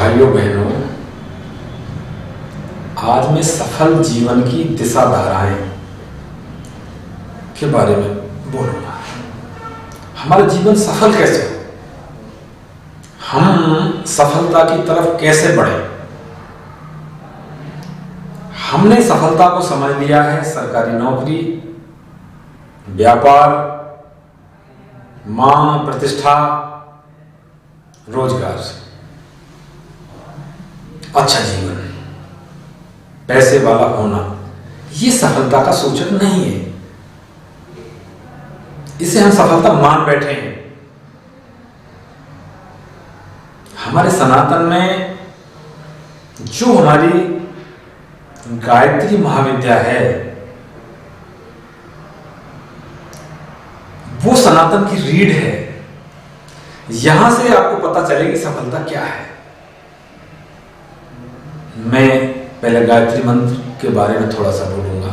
भाइयों बहनों, आज मैं सफल जीवन की दिशा धाराएं के बारे में बोलूंगा। हमारा जीवन सफल कैसे हो, हम सफलता की तरफ कैसे बढ़े। हमने सफलता को समझ लिया है सरकारी नौकरी, व्यापार, मान, प्रतिष्ठा, रोजगार, अच्छा जीवन, पैसे वाला होना। ये सफलता का सूचक नहीं है, इसे हम सफलता मान बैठे हैं। हमारे सनातन में जो हमारी गायत्री महाविद्या है, वो सनातन की रीढ़ है। यहां से आपको पता चलेगी सफलता क्या है। मैं पहले गायत्री मंत्र के बारे में थोड़ा सा बोलूंगा।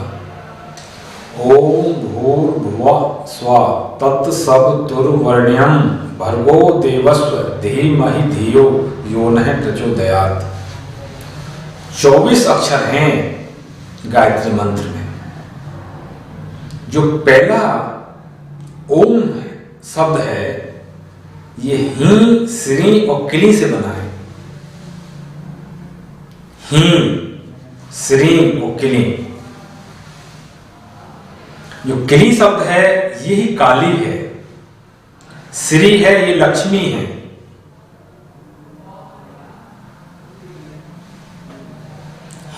ओम भूर्भुवः स्वः तत्सवितुर्वरेण्यं भर्गो देवस्य धीमहि धियो यो नः प्रचोदयात्। 24 अक्षर हैं गायत्री मंत्र में। जो पहला ओम शब्द है, ये ही, श्री और किली से बना है। ही, श्री और किली। जो किली शब्द है यही काली है, श्री है ये लक्ष्मी है।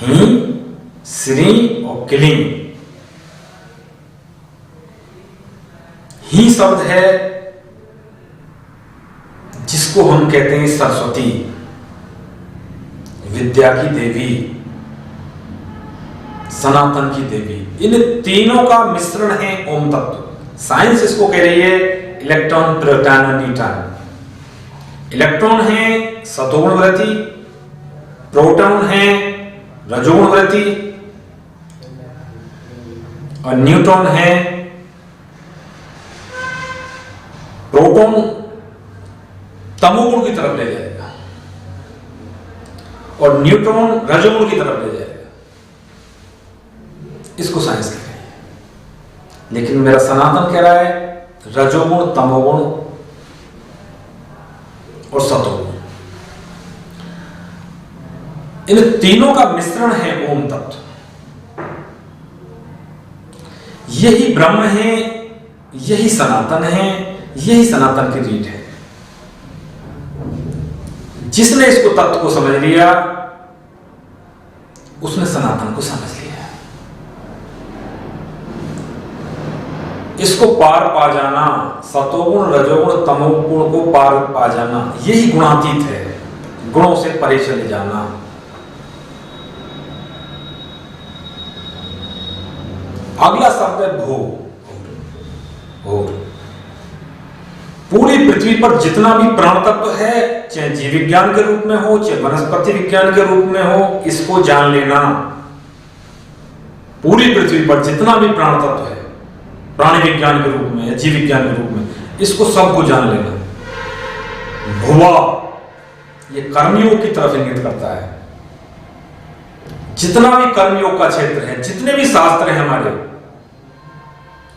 ही, श्री और किली। ही शब्द है जिसको हम कहते हैं सरस्वती, विद्या की देवी, सनातन की देवी। इन तीनों का मिश्रण है ओम तत्व। साइंस इसको कह रही है इलेक्ट्रॉन, प्रोटॉन और न्यूट्रॉन। इलेक्ट्रॉन है सतोगुण वृत्ति, प्रोटॉन है रजोगुण वृत्ति और न्यूट्रॉन है, प्रोटॉन तमोगुण की तरफ ले जाएगा और न्यूट्रॉन रजोगुण की तरफ ले जाएगा। इसको साइंस कह रही है, लेकिन मेरा सनातन कह रहा है रजोगुण, तमोगुण और सतोगुण, इन तीनों का मिश्रण है ओम तत्व। यही ब्रह्म है, यही सनातन है, यही सनातन की रीढ़ है। जिसने इसको तत्व को समझ लिया, उसने सनातन को समझ लिया। इसको पार पा जाना, सतोगुण, रजोगुण, तमोगुण को पार पा जाना, यही गुणातीत है। गुणों से परे चले जाना। अगला शब्द है भू। पूरी पृथ्वी पर जितना भी प्राण तत्व है, चाहे जीव विज्ञान के रूप में हो, चाहे वनस्पति विज्ञान के रूप में हो, इसको जान लेना। पूरी पृथ्वी पर जितना भी प्राण तत्व है, प्राणी विज्ञान के रूप में या जीव विज्ञान के रूप में, इसको सबको जान लेना। भुवा ये कर्मयोग की तरफ इंगित करता है। जितना भी कर्मयोग का क्षेत्र है, जितने भी शास्त्र हैं हमारे,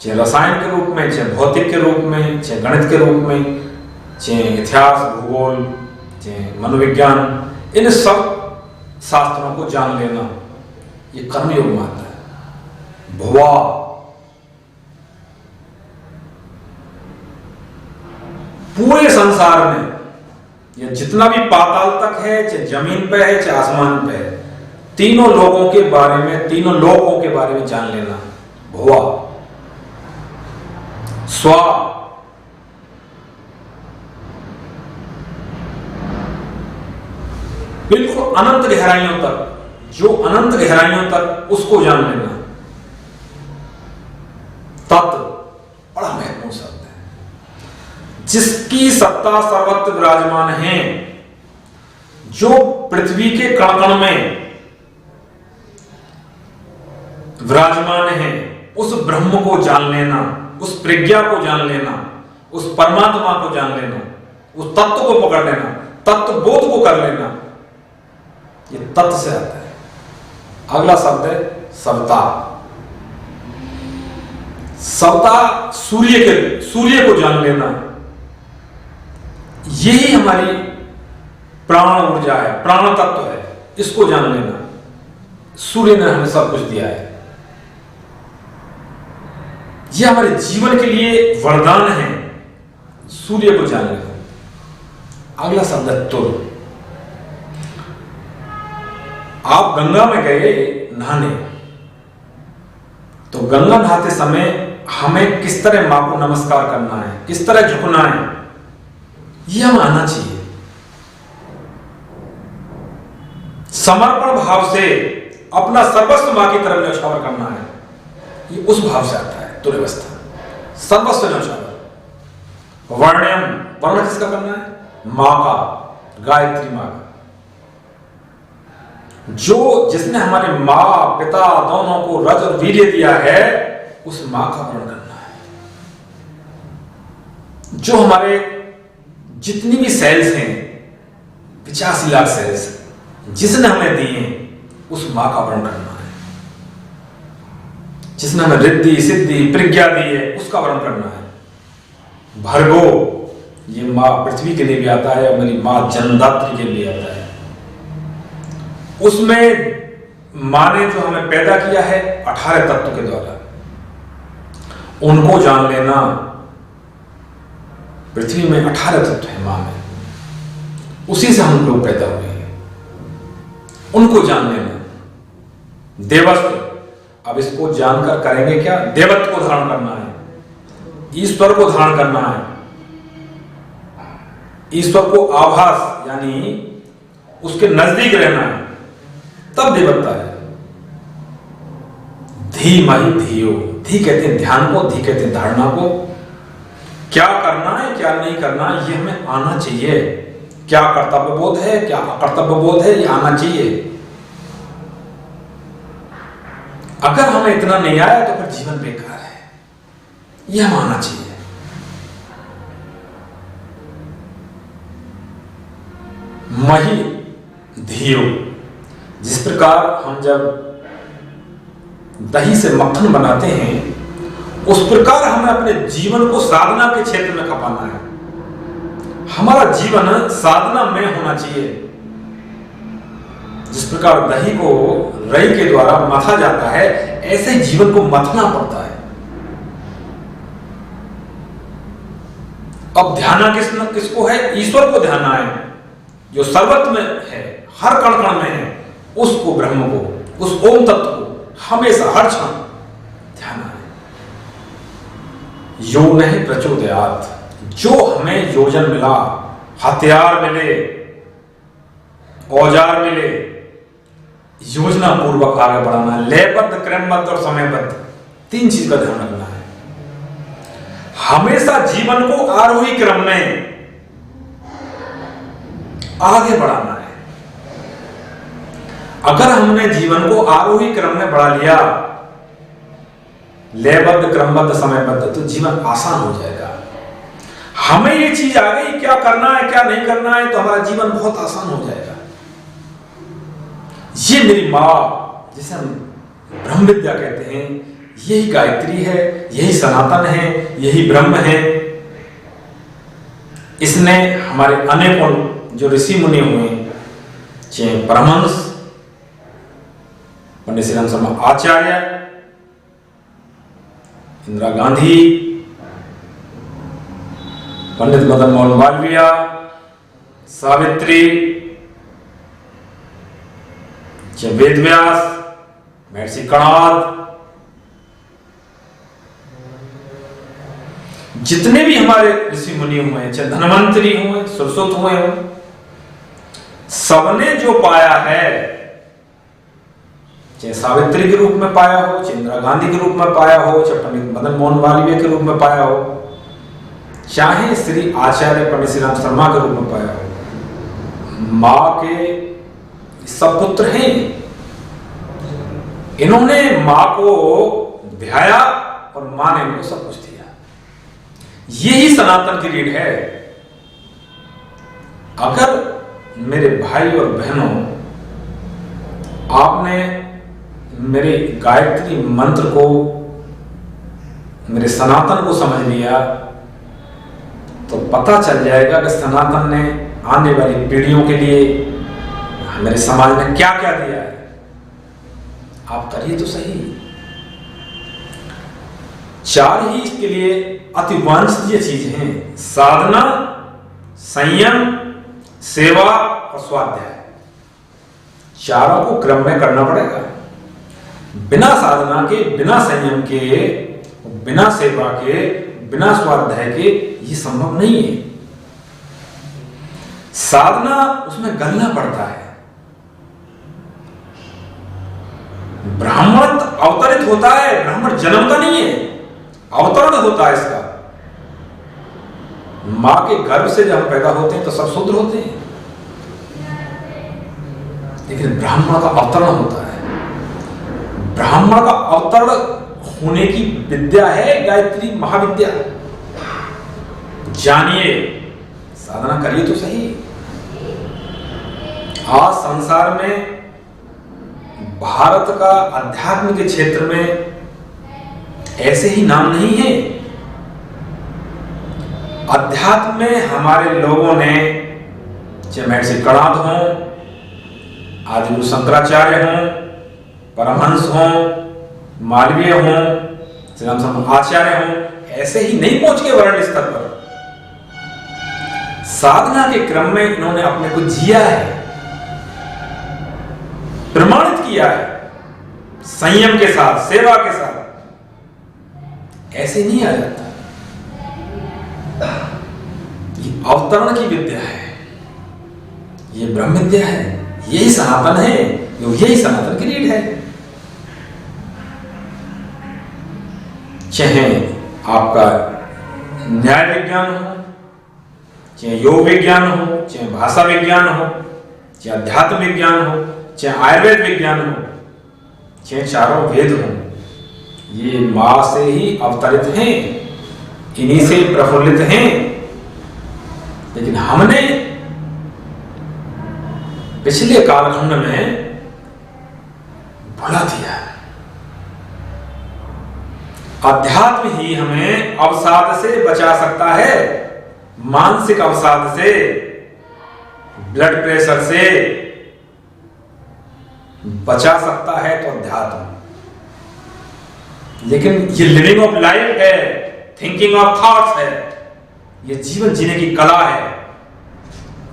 चाहे रसायन के रूप में, चाहे भौतिक के रूप में, चाहे गणित के रूप में, चाहे इतिहास, भूगोल, चाहे मनोविज्ञान, इन सब शास्त्रों को जान लेना, ये कर्मयोग मानता है। भुवा पूरे संसार में ये जितना भी पाताल तक है, चाहे जमीन पे है, चाहे आसमान पे है, तीनों लोगों के बारे में, तीनों लोगों के बारे में जान लेना। भुवा स्व बिल्कुल अनंत गहराइयों तक, जो अनंत गहराइयों तक, उसको जान लेना। तत्व बड़ा महत्वपूर्ण शब्द है, जिसकी सत्ता सर्वत्र विराजमान है, जो पृथ्वी के कण कण में विराजमान है, उस ब्रह्म को जान लेना, उस प्रज्ञा को जान लेना, उस परमात्मा को जान लेना, उस तत्व को पकड़ लेना, तत्व बोध को कर लेना। ये तत् से आता है। अगला शब्द है सवता। सवता सूर्य को जान लेना, यही हमारी प्राण ऊर्जा है, प्राण तत्व है, इसको जान लेना। सूर्य ने हमें सब कुछ दिया है, यह हमारे जीवन के लिए वरदान है, सूर्य को जान लेना। अगला शब्द है तुर। आप गंगा में गए नहाने, तो गंगा नहाते समय हमें किस तरह मां को नमस्कार करना है, किस तरह झुकना है, यह हमें आना चाहिए। समर्पण भाव से अपना सर्वस्व मां की तरफ न्यौछावर करना है, ये उस भाव से आता है तुर अवस्था, सर्वस्व न्यौछावर। वर्ण्यम, वर्ण किसका करना है? मां का, गायत्री मां का। जिसने हमारे मां पिता दोनों को रज और वीर्य दिया है, उस मां का वर्ण करना है। जो हमारे जितनी भी सेल्स हैं, 85 लाख सेल्स जिसने हमें दी हैं, उस मां का वर्ण करना है। जिसने हमें रिद्धि सिद्धि प्रज्ञा दी है, उसका वर्ण करना है। भर्गो, ये मां पृथ्वी के लिए भी आता है, मेरी मां जन्मदात्री के लिए आता है। उसमें मां ने जो हमें पैदा किया है 18 तत्व के द्वारा, उनको जान लेना। पृथ्वी में 18 तत्व है मां में, उसी से हम लोग पैदा हुए हैं, उनको जान लेना। देवत्व, अब इसको जानकर करेंगे क्या? देवत्व को धारण करना है, ईश्वर को धारण करना है। ईश्वर को आभास यानी उसके नजदीक रहना है, तब देवत्ता है। धीमहि धियो, धी कहते हैं ध्यान को, धी कहते हैं धारणा को। क्या करना है क्या नहीं करना, ये हमें आना चाहिए। क्या कर्तव्य बोध है, क्या अकर्तव्य बोध है, ये आना चाहिए। अगर हमें इतना नहीं आया तो फिर जीवन बेकार है, यह हमें आना चाहिए। मही धियो, जिस प्रकार हम जब दही से मक्खन बनाते हैं, उस प्रकार हमें अपने जीवन को साधना के क्षेत्र में खपाना है। हमारा जीवन साधना में होना चाहिए। जिस प्रकार दही को रई के द्वारा मथा जाता है, ऐसे ही जीवन को मथना पड़ता है। अब ध्यान किसको है? ईश्वर को ध्यान है, जो सर्वत्र में है, हर कण कण में है, उसको, ब्रह्म को, उस ओम तत्व को हमेशा हर क्षण ध्यान है। योन है प्रचोदयात, जो हमें योजन मिला, हथियार मिले, औजार मिले, योजना पूर्वक आगे बढ़ाना है। लयबद्ध, क्रमबद्ध और समयबद्ध, 3 चीज का ध्यान रखना है। हमेशा जीवन को आरोही क्रम में आगे बढ़ाना है। अगर हमने जीवन को आरोही क्रम में बढ़ा लिया, लयबद्ध, क्रमबद्ध, समयबद्ध, तो जीवन आसान हो जाएगा। हमें ये चीज आ गई, क्या करना है क्या नहीं करना है, तो हमारा जीवन बहुत आसान हो जाएगा। ये मेरी मां, जिसे हम ब्रह्म विद्या कहते हैं, यही गायत्री है, यही सनातन है, यही ब्रह्म है। इसने हमारे अनेकों जो ऋषि मुनि हुए, चाहे परमहंस, पंडित श्री राम शर्मा आचार्य, इंदिरा गांधी, पंडित मदन मोहन मालवीय, सावित्री, चाहे वेद व्यास, महर्षि कणाद, जितने भी हमारे ऋषि मुनि हुए हैं, चाहे धनवंतरी हुए, सुरसुत हुए हो, सबने जो पाया है, चाहे सावित्री के रूप में पाया हो, चाहे इंदिरा गांधी के रूप में पाया हो, चाहे पंडित मदन मोहन मालवीय के रूप में पाया हो, चाहे श्री आचार्य पंडित श्री राम शर्मा के रूप में पाया हो, मां के सब पुत्र हैं। इन्होंने मां को ध्याया और मां ने इनको सब कुछ दिया। यही सनातन की रीढ़ है। अगर मेरे भाई और बहनों आपने मेरे गायत्री मंत्र को, मेरे सनातन को समझ लिया तो पता चल जाएगा कि सनातन ने आने वाली पीढ़ियों के लिए मेरे समाज में क्या क्या दिया है। आप करिए तो सही। 4 ही इसके लिए अति वांछनीय चीज हैं: साधना, संयम, सेवा और स्वाध्याय। चारों को क्रम में करना पड़ेगा। बिना साधना के, बिना संयम के, बिना सेवा के, बिना स्वाध्याय के ये संभव नहीं है। साधना, उसमें गलना पड़ता है। ब्राह्मण अवतरित होता है, ब्राह्मण जन्मता नहीं है, अवतरण होता है इसका। मां के गर्भ से जब पैदा होते हैं तो सब शूद्र होते हैं, लेकिन ब्राह्मण का अवतरण होता है। ब्राह्मण का अवतरण होने की विद्या है गायत्री महाविद्या। जानिए, साधना करिए तो सही। आज संसार में, भारत का अध्यात्म के क्षेत्र में ऐसे ही नाम नहीं है। अध्यात्म में हमारे लोगों ने, चाहे महर्षि कणाद हों, आदिगुरु शंकराचार्य हों, परमहंस हों, मालवीय हों, श्री राम आचार्य हों, ऐसे ही नहीं पहुंच के वर्ण स्तर पर। साधना के क्रम में इन्होंने अपने को जिया है, प्रमाणित किया है, संयम के साथ, सेवा के साथ। ऐसे नहीं आ जाता। ये अवतरण की विद्या है, ये ब्रह्म विद्या है, यही सनातन है, यही सनातन की रीढ़ है। चाहे आपका न्याय विज्ञान हो, चाहे योग विज्ञान हो, चाहे भाषा विज्ञान हो, चाहे अध्यात्म विज्ञान हो, चाहे आयुर्वेद विज्ञान हो, चाहे चारों वेद हो, ये मां से ही अवतरित हैं, इन्हीं से प्रफुल्लित हैं। लेकिन हमने पिछले कालखंड में भुला दिया। अध्यात्म ही हमें अवसाद से बचा सकता है, मानसिक अवसाद से, ब्लड प्रेशर से बचा सकता है तो अध्यात्म। लेकिन ये लिविंग ऑफ लाइफ है, थिंकिंग ऑफ थॉट्स है, ये जीवन जीने की कला है,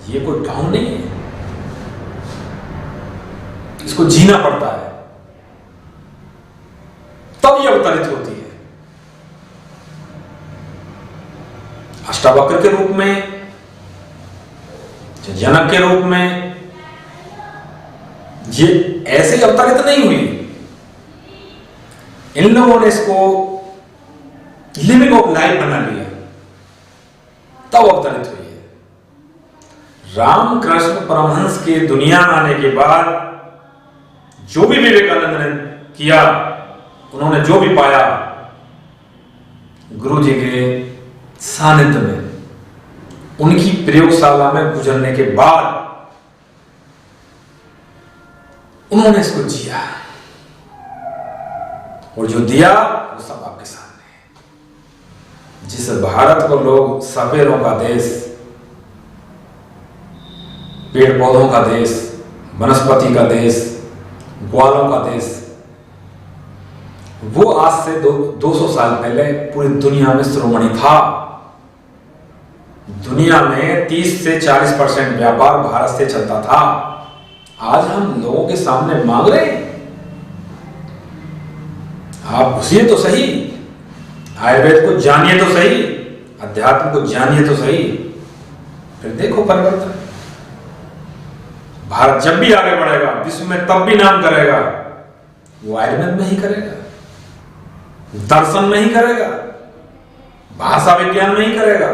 ये कोई ढोंग नहीं है। इसको जीना पड़ता है, तब ये अवतरित होती है। अष्टावक्र के रूप में, जनक के रूप में, ये ऐसे अवतरित नहीं हुई। इन लोगों ने इसको लिविंग ऑफ लाइफ बना लिया, तब अवतरित हुई है। रामकृष्ण परमहंस के दुनिया में आने के बाद जो भी विवेकानंद ने किया, उन्होंने जो भी पाया, गुरु जी के सानिध्य में, उनकी प्रयोगशाला में गुजरने के बाद उन्होंने इसको जिया, और जो दिया वो सब आपके सामने है। जिस भारत को लोग सपेरों का देश, पेड़ पौधों का देश, वनस्पति का देश, ग्वालों का देश, वो आज से 200 साल पहले पूरी दुनिया में शिरोमणि था। दुनिया में 30 से 40% व्यापार भारत से चलता था। आज हम लोगों के सामने मांग रहे हैं। आप घुसिए तो सही, आयुर्वेद को जानिए तो सही, अध्यात्म को जानिए तो सही, फिर देखो परिवर्तन। भारत जब भी आगे बढ़ेगा, विश्व में तब भी नाम करेगा, वो आयुर्वेद में ही करेगा, दर्शन में ही करेगा, भाषा विज्ञान में ही करेगा।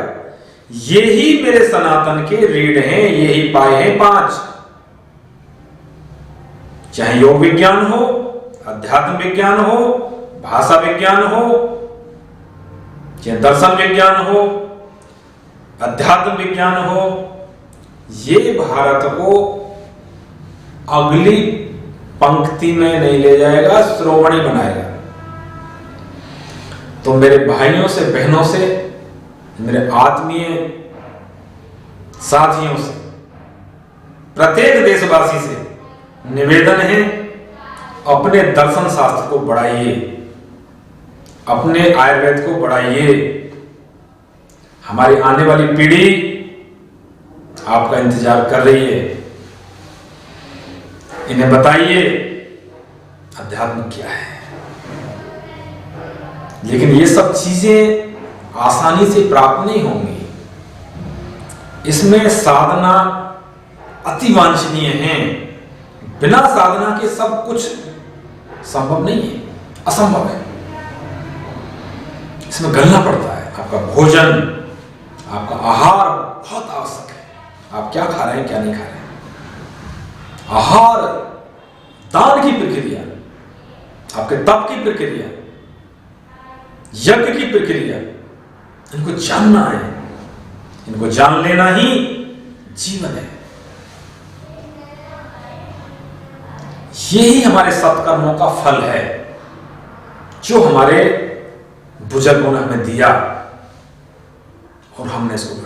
यही मेरे सनातन के रीढ़ हैं, यही पाए हैं 5। चाहे योग विज्ञान हो, अध्यात्म विज्ञान हो, भाषा विज्ञान हो, चाहे दर्शन विज्ञान हो, अध्यात्म विज्ञान हो, ये भारत को अगली पंक्ति में नहीं ले जाएगा, श्रोमणी बनाएगा। तो मेरे भाइयों से, बहनों से, मेरे आत्मीय साथियों से, प्रत्येक देशवासी से निवेदन है, अपने दर्शन शास्त्र को बढ़ाइए, अपने आयुर्वेद को बढ़ाइए। हमारी आने वाली पीढ़ी आपका इंतजार कर रही है। इन्हें बताइए अध्यात्म क्या है। लेकिन ये सब चीजें आसानी से प्राप्त नहीं होंगी, इसमें साधना अति वांछनीय है। बिना साधना के सब कुछ संभव नहीं है, असंभव है। इसमें गलना पड़ता है। आपका भोजन, आपका आहार बहुत आवश्यक है। आप क्या खा रहे हैं, क्या नहीं खा रहे हैं। आहार, दान की प्रक्रिया, आपके तप की प्रक्रिया, यज्ञ की प्रक्रिया, इनको जानना है। इनको जान लेना ही जीवन है। यही हमारे सत्कर्मों का फल है, जो हमारे बुजुर्गों ने हमें दिया और हमने इसको